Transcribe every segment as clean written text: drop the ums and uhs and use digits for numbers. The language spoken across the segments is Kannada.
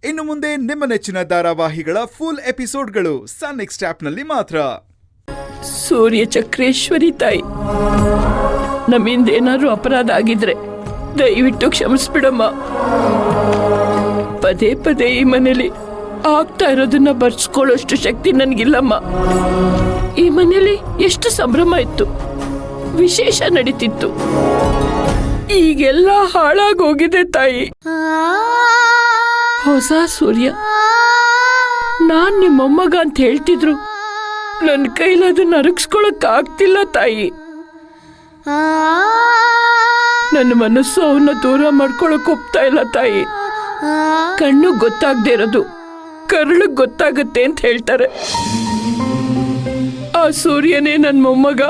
ಇನ್ನು ಮುಂದೆ ನಿಮ್ಮ ನೆಚ್ಚಿನ ಧಾರಾವಾಹಿಗಳ ಫುಲ್ ಎಪಿಸೋಡ್ಗಳು ಸನ್ ನೆಕ್ಸ್ಟ್ ಆಪ್ನಲ್ಲಿ ಮಾತ್ರ. ಸೂರ್ಯ ಚಕ್ರೇಶ್ವರಿ ತಾಯಿ, ನಮ್ಮಿಂದ ಏನಾದ್ರು ಅಪರಾಧ ಆಗಿದ್ರೆ ದಯವಿಟ್ಟು ಕ್ಷಮಿಸ್ಬಿಡಮ್ಮ. ಪದೇ ಪದೇ ಈ ಮನೇಲಿ ಆಗ್ತಾ ಇರೋದನ್ನ ಬರ್ಸ್ಕೊಳ್ಳೋಷ್ಟು ಶಕ್ತಿ ನನ್ಗಿಲ್ಲಮ್ಮ. ಈ ಮನೇಲಿ ಎಷ್ಟು ಸಂಭ್ರಮ ಇತ್ತು, ವಿಶೇಷ ನಡೀತಿತ್ತು, ಈಗೆಲ್ಲ ಹಾಳಾಗೋಗಿದೆ ತಾಯಿ. ಹೊಸ ಸೂರ್ಯ ನಾನ್ ನಿಮ್ಮ ಮೊಮ್ಮಗ ಅಂತ ಹೇಳ್ತಿದ್ರು, ನನ್ನ ಕೈಲದನ್ನ ಅರಗಿಸ್ಕೊಳಕ್ ಆಗ್ತಿಲ್ಲ ತಾಯಿ. ನನ್ನ ಮನಸ್ಸು ಅವನ್ನ ದೂರ ಮಾಡ್ಕೊಳಕ್ ಒಪ್ತಾ ಇಲ್ಲ ತಾಯಿ. ಕಣ್ಣು ಗೊತ್ತಾಗದೆ ಇರೋದು ಕರಳಿಗೆ ಗೊತ್ತಾಗತ್ತೆ ಅಂತ ಹೇಳ್ತಾರೆ. ಆ ಸೂರ್ಯನೇ ನನ್ನ ಮೊಮ್ಮಗ,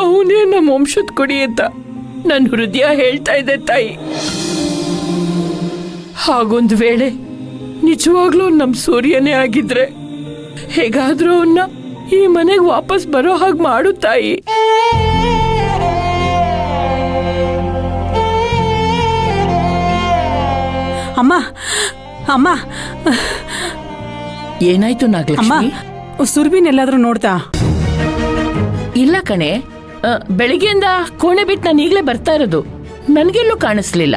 ಅವನೇ ನಮ್ಮ ವಂಶದ ಕೊಡಿ ಅಂತ ನನ್ನ ಹೃದಯ ಹೇಳ್ತಾ ಇದೆ ತಾಯಿ. ಹಾಗೊಂದು ವೇಳೆ ನಿಜವಾಗ್ಲೂ ನಮ್ಮ ಸೂರ್ಯನೇ ಆಗಿದ್ರೆ ಹೇಗಾದ್ರೂ ಅವನ್ನ ಈ ಮನೆಗೆ ವಾಪಸ್ ಬರೋ ಹಾಗೆ ಮಾಡು ತಾಯಿ. ಅಮ್ಮ ಅಮ್ಮ ಏನಾಯ್ತು ನಾಗಲಕ್ಷ್ಮಿ? ಸುರ್ಬಿನ್ ಎಲ್ಲಾದ್ರೂ ನೋಡ್ತಾ? ಇಲ್ಲ ಕಣೆ, ಬೆಳಿಗ್ಗೆಯಿಂದ ಕೋಣೆ ಬಿಟ್ಟು ನಾನು ಈಗಲೇ ಬರ್ತಾ ಇರೋದು. ನನ್ಗೆಲ್ಲೂ ಕಾಣಿಸ್ಲಿಲ್ಲ.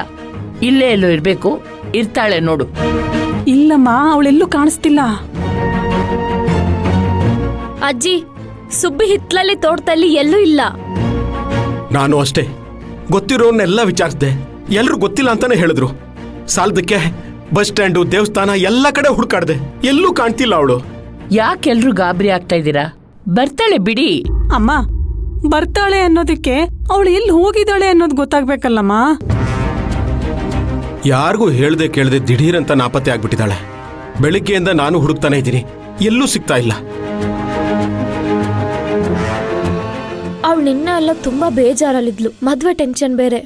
ಇಲ್ಲೇ ಎಲ್ಲೋ ಇರ್ಬೇಕು, ಇರ್ತಾಳೆ ನೋಡು. ಇಲ್ಲಮ್ಮ, ಅವಳೆಲ್ಲೂ ಕಾಣಿಸ್ತಿಲ್ಲ. ಅಜ್ಜಿ, ಸುಬ್ಬಿ ಹಿತ್ಲಲ್ಲಿ ತೋಟದಲ್ಲಿ ಎಲ್ಲೂ ಇಲ್ಲ. ನಾನು ಅಷ್ಟೇ ಗೊತ್ತಿರೋನೆಲ್ಲ ವಿಚಾರಿಸಿದೆ, ಎಲ್ರು ಗೊತ್ತಿಲ್ಲ ಅಂತಾನೆ ಹೇಳಿದ್ರು. ಸಾಲದಕ್ಕೆ ಬಸ್ ಸ್ಟ್ಯಾಂಡು, ದೇವಸ್ಥಾನ ಎಲ್ಲ ಕಡೆ ಹುಡುಕಾಡ್ದೆ, ಎಲ್ಲೂ ಕಾಣ್ತಿಲ್ಲ ಅವಳು. ಯಾಕೆಲ್ರು ಗಾಬರಿ ಆಗ್ತಾ ಇದ್ದೀರಾ? ಬರ್ತಾಳೆ ಬಿಡಿ. ಅಮ್ಮ, ಬರ್ತಾಳೆ ಅನ್ನೋದಕ್ಕೆ ಅವಳು ಎಲ್ಲಿ ಹೋಗಿದ್ದಾಳೆ ಅನ್ನೋದು ಗೊತ್ತಾಗ್ಬೇಕಲ್ಲಮ್ಮ. ಯಾರಿಗೂ ಹೇಳ್ದೆ ಕೇಳದೆ ದಿಢೀರಂತ ನಾಪತ್ತೆ ಆಗ್ಬಿಟ್ಟಿದ್ದಾಳೆ. ಬೆಳಿಗ್ಗೆಯಿಂದ ನಾನು ಹುಡುಕ್ತಾನೆ ಇದ್ದೀನಿ, ಎಲ್ಲೂ ಸಿಗ್ತಾ ಇಲ್ಲ. ಅವಳು ನಿನ್ನ ಎಲ್ಲ ತುಂಬಾ ಬೇಜಾರಲ್ಲಿದ್ಲು, ಮದ್ವೆ ಟೆನ್ಷನ್ ಬೇರೆ.